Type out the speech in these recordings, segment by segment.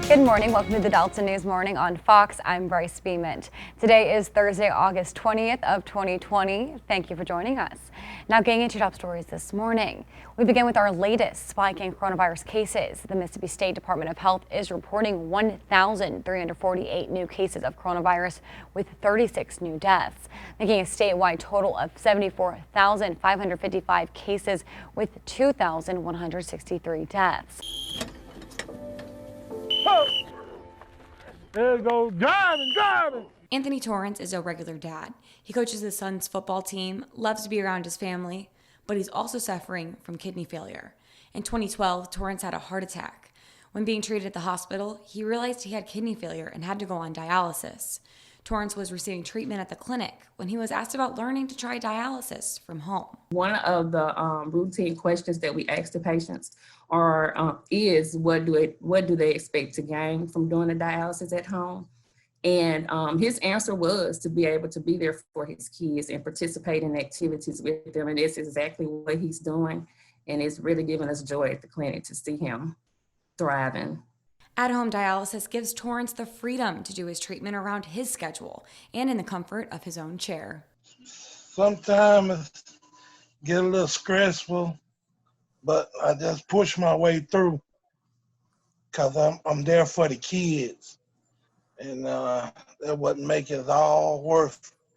Good morning. Welcome to the Delta News Morning on Fox. I'm Brice Bement. Today is Thursday, August 20th of 2020. Thank you for joining us. Now getting into top stories this morning. We begin with our latest spike in coronavirus cases. The Mississippi State Department of Health is reporting 1,348 new cases of coronavirus with 36 new deaths, making a statewide total of 74,555 cases with 2,163 deaths. There goes driving. Anthony Torrance is a regular dad. He coaches his son's football team, loves to be around his family, but he's also suffering from kidney failure. In 2012, Torrance had a heart attack. When being treated at the hospital, he realized he had kidney failure and had to go on dialysis. Torrance was receiving treatment at the clinic when he was asked about learning to try dialysis from home. One of the routine questions that we ask the patients is what do they expect to gain from doing the dialysis at home? And his answer was to be able to be there for his kids and participate in activities with them. And that's exactly what he's doing. And it's really giving us joy at the clinic to see him thriving. At-home dialysis gives Torrance the freedom to do his treatment around his schedule and in the comfort of his own chair. Sometimes it get a little stressful, but I just push my way through because I'm there for the kids, and that would make it all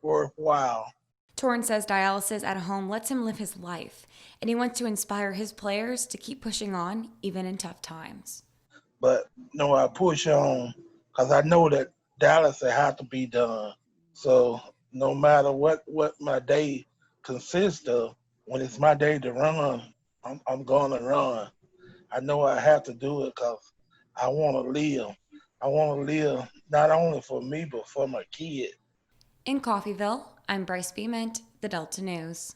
worthwhile. Torrance says dialysis at home lets him live his life, and he wants to inspire his players to keep pushing on even in tough times. But I push on because I know that dialysis has to be done. So no matter what my day consists of, when it's my day to run, I'm going to run. I know I have to do it because I want to live. I want to live not only for me, but for my kid. In Coffeyville, I'm Brice Bement, the Delta News.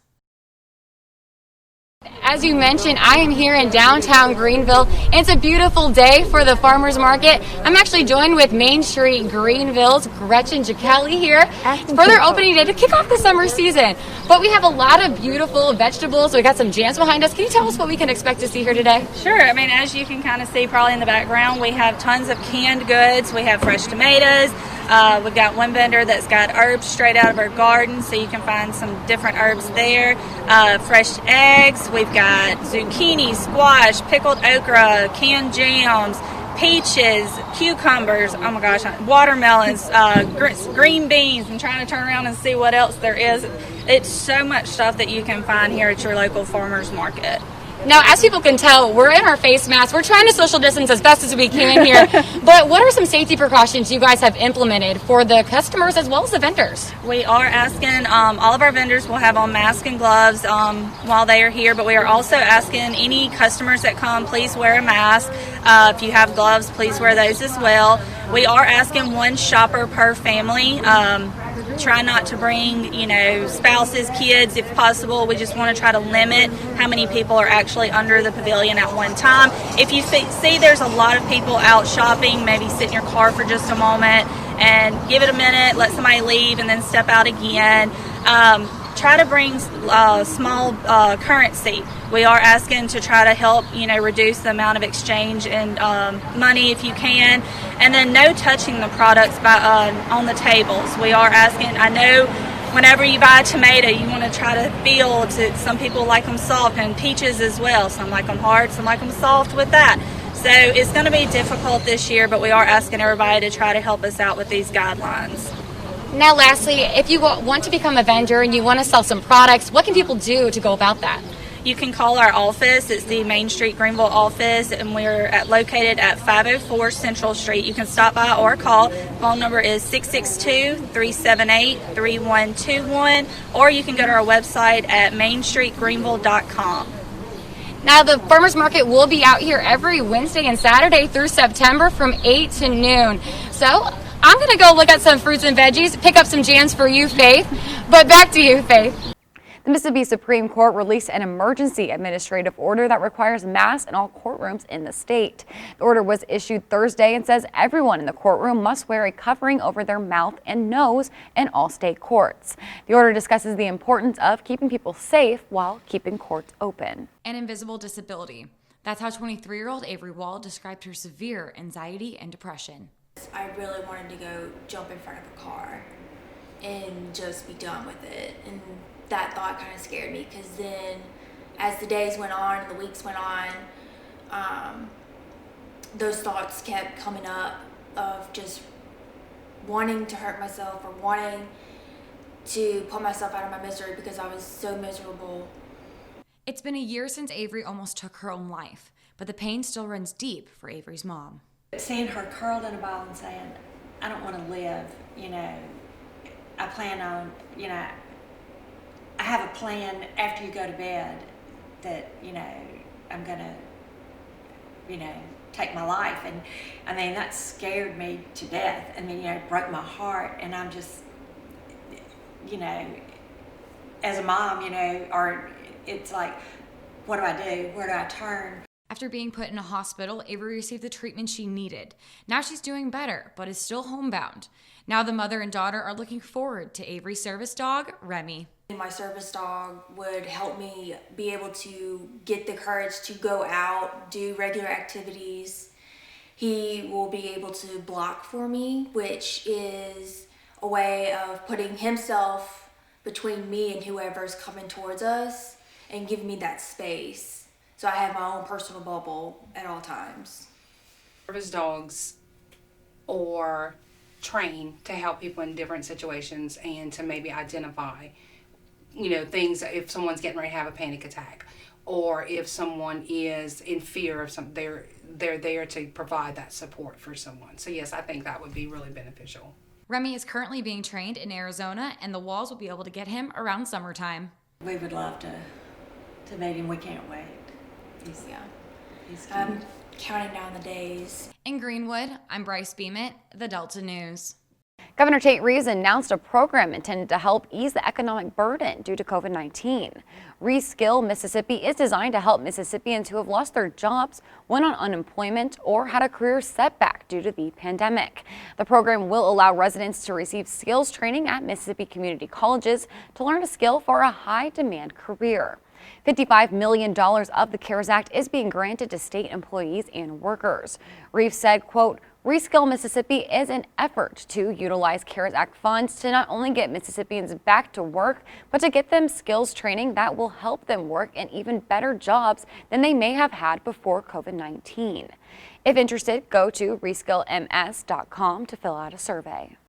As you mentioned, I am here in downtown Greenville. It's a beautiful day for the farmers market. I'm actually joined with Main Street Greenville's Gretchen Jackelli here for their opening day to kick off the summer season. But we have a lot of beautiful vegetables. We got some jams behind us. Can you tell us what we can expect to see here today? Sure. I mean, as you can kind of see probably in the background, we have tons of canned goods. We have fresh tomatoes. We've got one vendor that's got herbs straight out of our garden, so you can find some different herbs there. Fresh eggs. We've got zucchini, squash, pickled okra, canned jams, peaches, cucumbers, oh my gosh, watermelons, green beans. I'm trying to turn around and see what else there is. It's so much stuff that you can find here at your local farmers market. Now, as people can tell, we're in our face masks. We're trying to social distance as best as we can here. But what are some safety precautions you guys have implemented for the customers as well as the vendors? We are asking, all of our vendors will have on masks and gloves while they are here, but we are also asking any customers that come, please wear a mask. If you have gloves, please wear those as well. We are asking one shopper per family. Try not to bring, spouses, kids if possible. We just want to try to limit how many people are actually under the pavilion at one time. If you see there's a lot of people out shopping, maybe sit in your car for just a moment and give it a minute, let somebody leave, and then step out again. Try to bring small currency. We are asking to try to help, reduce the amount of exchange and money if you can. And then no touching the products on the tables. We are asking, I know whenever you buy a tomato, you want to try to feel some people like them soft, and peaches as well. Some like them hard, some like them soft with that. So it's going to be difficult this year, but we are asking everybody to try to help us out with these guidelines. Now, lastly, if you want to become a vendor and you want to sell some products, what can people do to go about that? You can call our office. It's the Main Street Greenville office, and we're located at 504 Central Street. You can stop by or call. Phone number is 662-378-3121, or you can go to our website at mainstreetgreenville.com. Now, the farmers market will be out here every Wednesday and Saturday through September from 8 to noon. So I'm going to go look at some fruits and veggies, pick up some jams for you, Faith. But back to you, Faith. The Mississippi Supreme Court released an emergency administrative order that requires masks in all courtrooms in the state. The order was issued Thursday and says everyone in the courtroom must wear a covering over their mouth and nose in all state courts. The order discusses the importance of keeping people safe while keeping courts open. An invisible disability. That's how 23-year-old Avery Wall described her severe anxiety and depression. I really wanted to go jump in front of a car and just be done with it. And that thought kind of scared me, because then as the days went on and the weeks went on, those thoughts kept coming up of just wanting to hurt myself or wanting to put myself out of my misery because I was so miserable. It's been a year since Avery almost took her own life, but the pain still runs deep for Avery's mom. Seeing her curled in a ball and saying, I don't want to live, I plan on, I have a plan after you go to bed that, I'm going to, take my life. And I mean, that scared me to death. I mean, it broke my heart. And I'm just, as a mom, or it's like, what do I do? Where do I turn? After being put in a hospital, Avery received the treatment she needed. Now she's doing better, but is still homebound. Now the mother and daughter are looking forward to Avery's service dog, Remy. My service dog would help me be able to get the courage to go out, do regular activities. He will be able to block for me, which is a way of putting himself between me and whoever's coming towards us and giving me that space. So I have my own personal bubble at all times. Service dogs are trained to help people in different situations and to maybe identify things, if someone's getting ready to have a panic attack or if someone is in fear of something, they're there to provide that support for someone. So yes, I think that would be really beneficial. Remy is currently being trained in Arizona, and the Walls will be able to get him around summertime. We would love to meet him. We can't wait. He's cute. I'm counting down the days. In Greenwood, I'm Brice Bement, the Delta News. Governor Tate Reeves announced a program intended to help ease the economic burden due to COVID-19. Reskill Mississippi is designed to help Mississippians who have lost their jobs, went on unemployment, or had a career setback due to the pandemic. The program will allow residents to receive skills training at Mississippi community colleges to learn a skill for a high-demand career. $55 million of the CARES Act is being granted to state employees and workers. Reeves said, quote, Reskill Mississippi is an effort to utilize CARES Act funds to not only get Mississippians back to work, but to get them skills training that will help them work in even better jobs than they may have had before COVID-19. If interested, go to reskillms.com to fill out a survey.